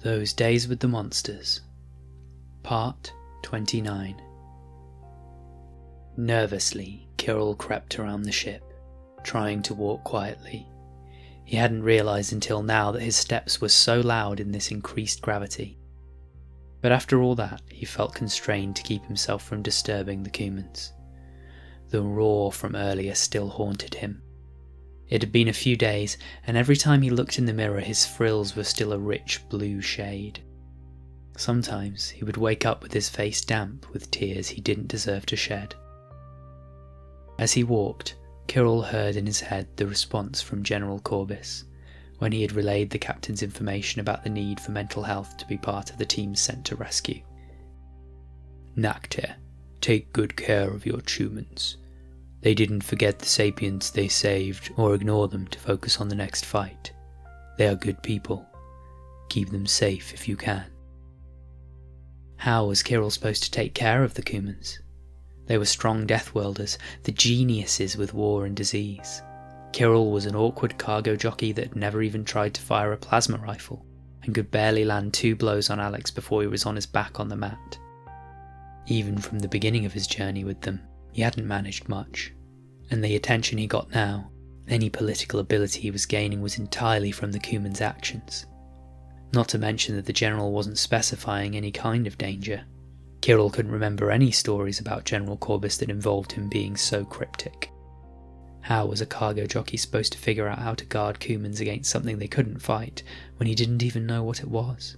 Those Days with the Monsters, Part 29. Nervously, Kirrel crept around the ship, trying to walk quietly. He hadn't realised until now that his steps were so loud in this increased gravity. But after all that, he felt constrained to keep himself from disturbing the humans. The roar from earlier still haunted him. It had been a few days, and every time he looked in the mirror his frills were still a rich blue shade. Sometimes he would wake up with his face damp with tears he didn't deserve to shed. As he walked, Kirrel heard in his head the response from General Corbis, when he had relayed the captain's information about the need for mental health to be part of the team sent to rescue. "Nacte, take good care of your humans. They didn't forget the sapients they saved or ignore them to focus on the next fight. They are good people. Keep them safe if you can." How was Kirrel supposed to take care of the humans? They were strong Deathworlders, the geniuses with war and disease. Kirrel was an awkward cargo jockey that had never even tried to fire a plasma rifle, and could barely land 2 blows on Alex before he was on his back on the mat. Even from the beginning of his journey with them, he hadn't managed much, and the attention he got now, any political ability he was gaining was entirely from the Cuman's actions. Not to mention that the General wasn't specifying any kind of danger. Kirrel couldn't remember any stories about General Corbis that involved him being so cryptic. How was a cargo jockey supposed to figure out how to guard Cumans against something they couldn't fight when he didn't even know what it was?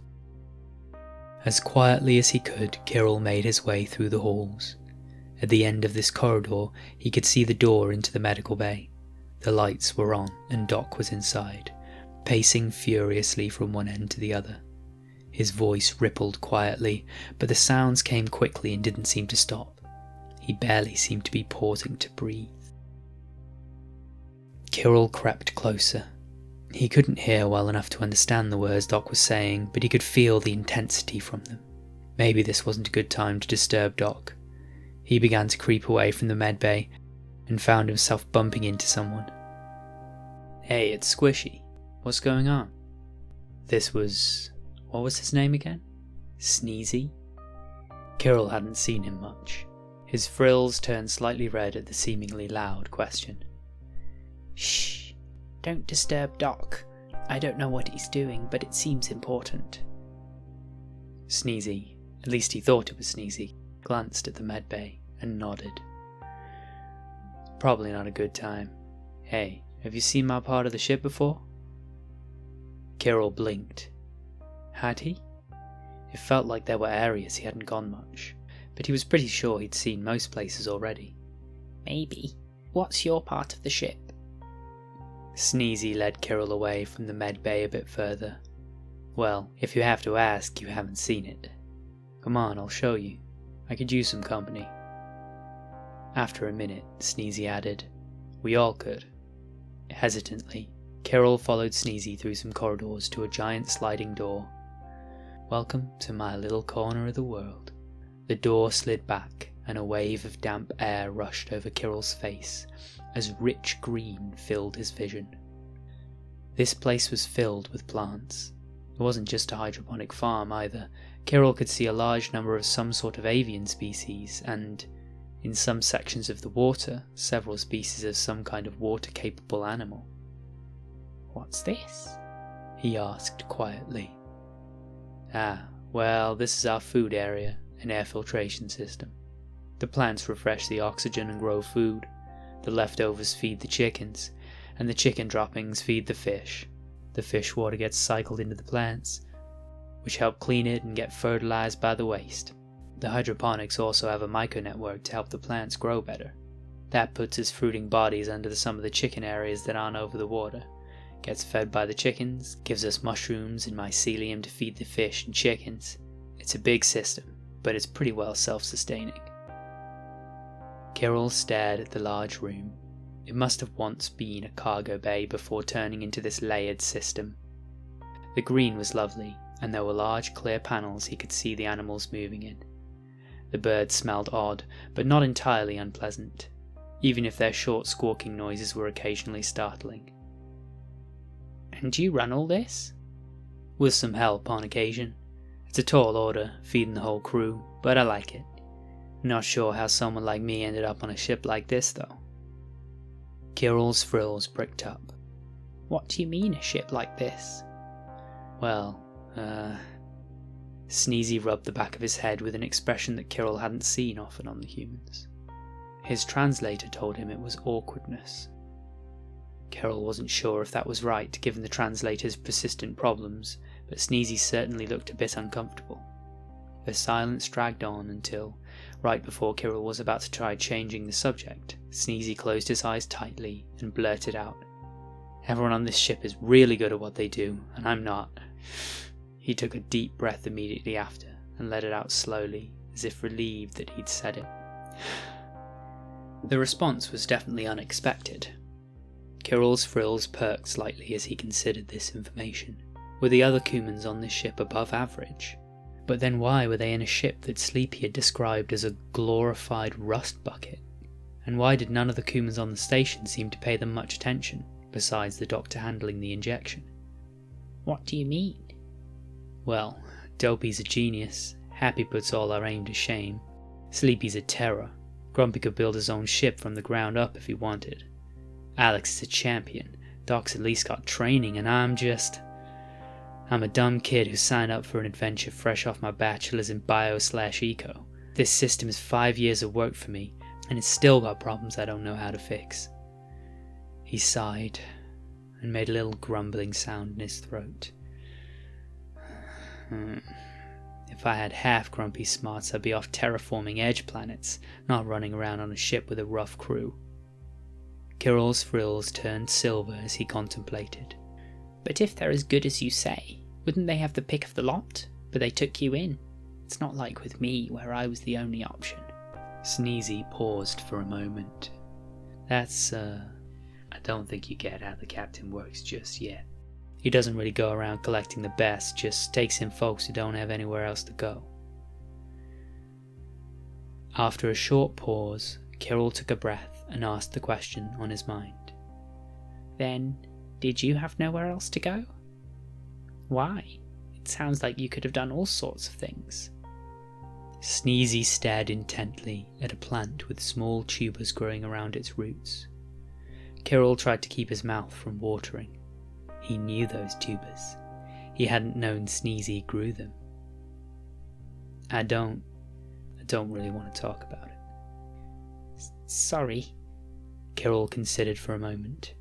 As quietly as he could, Kirrel made his way through the halls. At the end of this corridor, he could see the door into the medical bay. The lights were on, and Doc was inside, pacing furiously from one end to the other. His voice rippled quietly, but the sounds came quickly and didn't seem to stop. He barely seemed to be pausing to breathe. Kirrel crept closer. He couldn't hear well enough to understand the words Doc was saying, but he could feel the intensity from them. Maybe this wasn't a good time to disturb Doc. He began to creep away from the medbay, and found himself bumping into someone. "Hey, it's Squishy. What's going on?" This was... what was his name again? Sneezy? Kirrel hadn't seen him much. His frills turned slightly red at the seemingly loud question. "Shh, don't disturb Doc. I don't know what he's doing, but it seems important." Sneezy, at least he thought it was Sneezy, glanced at the medbay and nodded. "Probably not a good time. Hey, have you seen my part of the ship before?" Kirrel blinked. Had he? It felt like there were areas he hadn't gone much, but he was pretty sure he'd seen most places already. "Maybe. What's your part of the ship?" Sneezy led Kirrel away from the medbay a bit further. "Well, if you have to ask, you haven't seen it. Come on, I'll show you. I could use some company." After a minute, Sneezy added, "We all could." Hesitantly, Kirrel followed Sneezy through some corridors to a giant sliding door. "Welcome to my little corner of the world." The door slid back, and a wave of damp air rushed over Kirrel's face as rich green filled his vision. This place was filled with plants. It wasn't just a hydroponic farm either. Kirrel could see a large number of some sort of avian species and, in some sections of the water, several species of some kind of water-capable animal. "What's this?" he asked quietly. "Ah, well, this is our food area and air filtration system. The plants refresh the oxygen and grow food. The leftovers feed the chickens, and the chicken droppings feed the fish. The fish water gets cycled into the plants, which help clean it and get fertilized by the waste. The hydroponics also have a micro-network to help the plants grow better. That puts its fruiting bodies under some of the chicken areas that aren't over the water. Gets fed by the chickens, gives us mushrooms and mycelium to feed the fish and chickens. It's a big system, but it's pretty well self-sustaining." Kirrel stared at the large room. It must have once been a cargo bay before turning into this layered system. The green was lovely, and there were large clear panels he could see the animals moving in. The birds smelled odd, but not entirely unpleasant, even if their short squawking noises were occasionally startling. "And you run all this?" with some help on occasion. It's a tall order, feeding the whole crew, but I like it. Not sure how someone like me ended up on a ship like this, though. Kirrel's frills pricked up. What do you mean, a ship like this? Well, Sneezy rubbed the back of his head with an expression that Kirrel hadn't seen often on the humans. His translator told him it was awkwardness. Kirrel wasn't sure if that was right, given the translator's persistent problems, but Sneezy certainly looked a bit uncomfortable. The silence dragged on until, right before Kirrel was about to try changing the subject, Sneezy closed his eyes tightly and blurted out, "Everyone on this ship is really good at what they do, and I'm not." He took a deep breath immediately after and let it out slowly, as if relieved that he'd said it. The response was definitely unexpected. Kirrel's frills perked slightly as he considered this information. Were the other humans on this ship above average? But then why were they in a ship that Sleepy had described as a glorified rust bucket? And why did none of the humans on the station seem to pay them much attention, besides the doctor handling the injection? What do you mean? Well, Dopey's a genius, Happy puts all our aim to shame, Sleepy's a terror, Grumpy could build his own ship from the ground up if he wanted. Alex is a champion, Doc's at least got training, and I'm a dumb kid who signed up for an adventure fresh off my bachelor's in bio/eco. This system is 5 years of work for me, and it's still got problems I don't know how to fix. He sighed, and made a little grumbling sound in his throat. If I had half Grumpy's smarts, I'd be off terraforming edge planets, not running around on a ship with a rough crew. Kirrel's frills turned silver as he contemplated. But if they're as good as you say, wouldn't they have the pick of the lot? But they took you in. It's not like with me, where I was the only option. Sneezy paused for a moment. I don't think you get how the captain works just yet. He doesn't really go around collecting the best, just takes in folks who don't have anywhere else to go. After a short pause, Kirrel took a breath and asked the question on his mind. Then, did you have nowhere else to go? Why? It sounds like you could have done all sorts of things. Sneezy stared intently at a plant with small tubers growing around its roots. Kirrel tried to keep his mouth from watering. He knew those tubers. He hadn't known Sneezy grew them. I don't really want to talk about it. Sorry. Kirrel considered for a moment.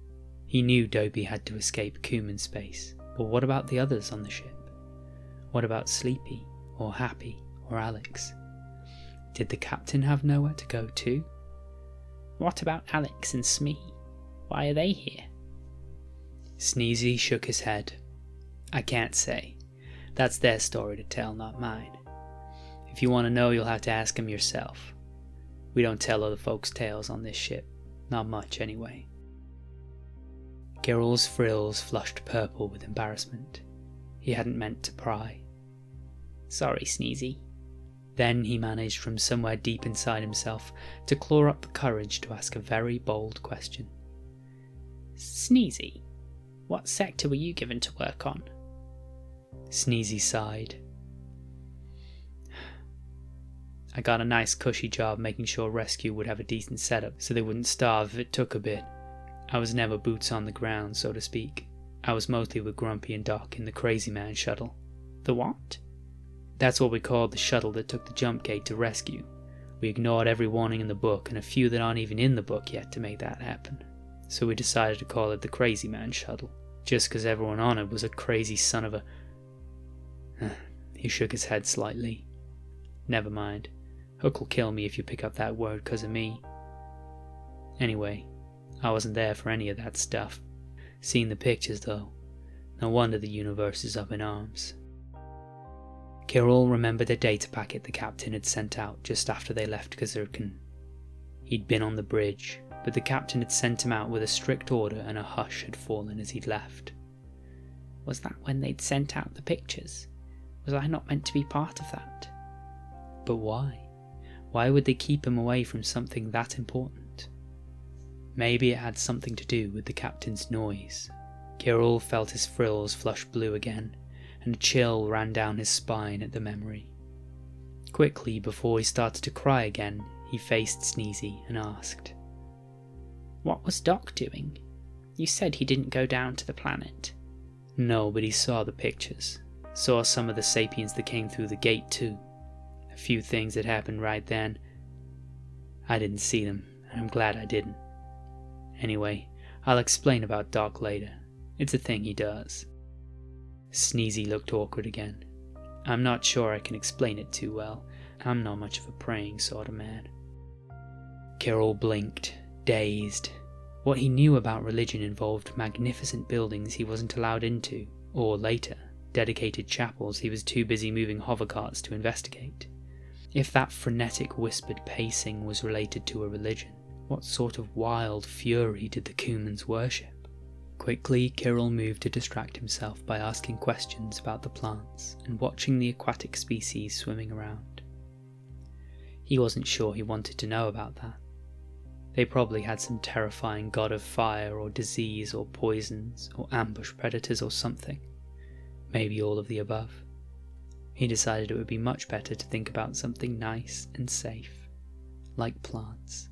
He knew Dopey had to escape human space, but what about the others on the ship? What about Sleepy, or Happy, or Alex? Did the captain have nowhere to go to? What about Alex and Smee? Why are they here? Sneezy shook his head. I can't say. That's their story to tell, not mine. If you want to know, you'll have to ask them yourself. We don't tell other folks' tales on this ship. Not much, anyway. Kirrel's frills flushed purple with embarrassment. He hadn't meant to pry. Sorry, Sneezy. Then he managed from somewhere deep inside himself to claw up the courage to ask a very bold question. Sneezy, what sector were you given to work on? Sneezy sighed. I got a nice cushy job making sure rescue would have a decent setup so they wouldn't starve if it took a bit. I was never boots on the ground, so to speak. I was mostly with Grumpy and Doc in the Crazy Man shuttle. The what? That's what we called the shuttle that took the jump gate to rescue. We ignored every warning in the book and a few that aren't even in the book yet to make that happen. So we decided to call it the Crazy Man shuttle, just because everyone on it was a crazy son of a... He shook his head slightly. Never mind. Hook will kill me if you pick up that word because of me. Anyway, I wasn't there for any of that stuff. Seen the pictures though. No wonder the universe is up in arms. Kirrel remembered a data packet the captain had sent out just after they left Kazurkan. He'd been on the bridge, but the captain had sent him out with a strict order and a hush had fallen as he'd left. Was that when they'd sent out the pictures? Was I not meant to be part of that? But why? Why would they keep him away from something that important? Maybe it had something to do with the captain's noise. Kirrel felt his frills flush blue again, and a chill ran down his spine at the memory. Quickly, before he started to cry again, he faced Sneezy and asked, "What was Doc doing? You said he didn't go down to the planet." "No, but he saw the pictures. Saw some of the sapiens that came through the gate too. A few things that happened right then. I didn't see them, and I'm glad I didn't. Anyway, I'll explain about Doc later. It's a thing he does." Sneezy looked awkward again. "I'm not sure I can explain it too well. I'm not much of a praying sort of man." Kirrel blinked, dazed. What he knew about religion involved magnificent buildings he wasn't allowed into, or later, dedicated chapels he was too busy moving hovercarts to investigate. If that frenetic whispered pacing was related to a religion, what sort of wild fury did the Cumans worship? Quickly, Kirrel moved to distract himself by asking questions about the plants and watching the aquatic species swimming around. He wasn't sure he wanted to know about that. They probably had some terrifying god of fire or disease or poisons or ambush predators or something. Maybe all of the above. He decided it would be much better to think about something nice and safe, like plants.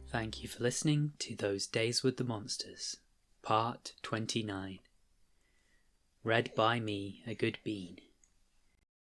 Thank you for listening to Those Days with the Monsters, Part 29. Read by me, a good bean.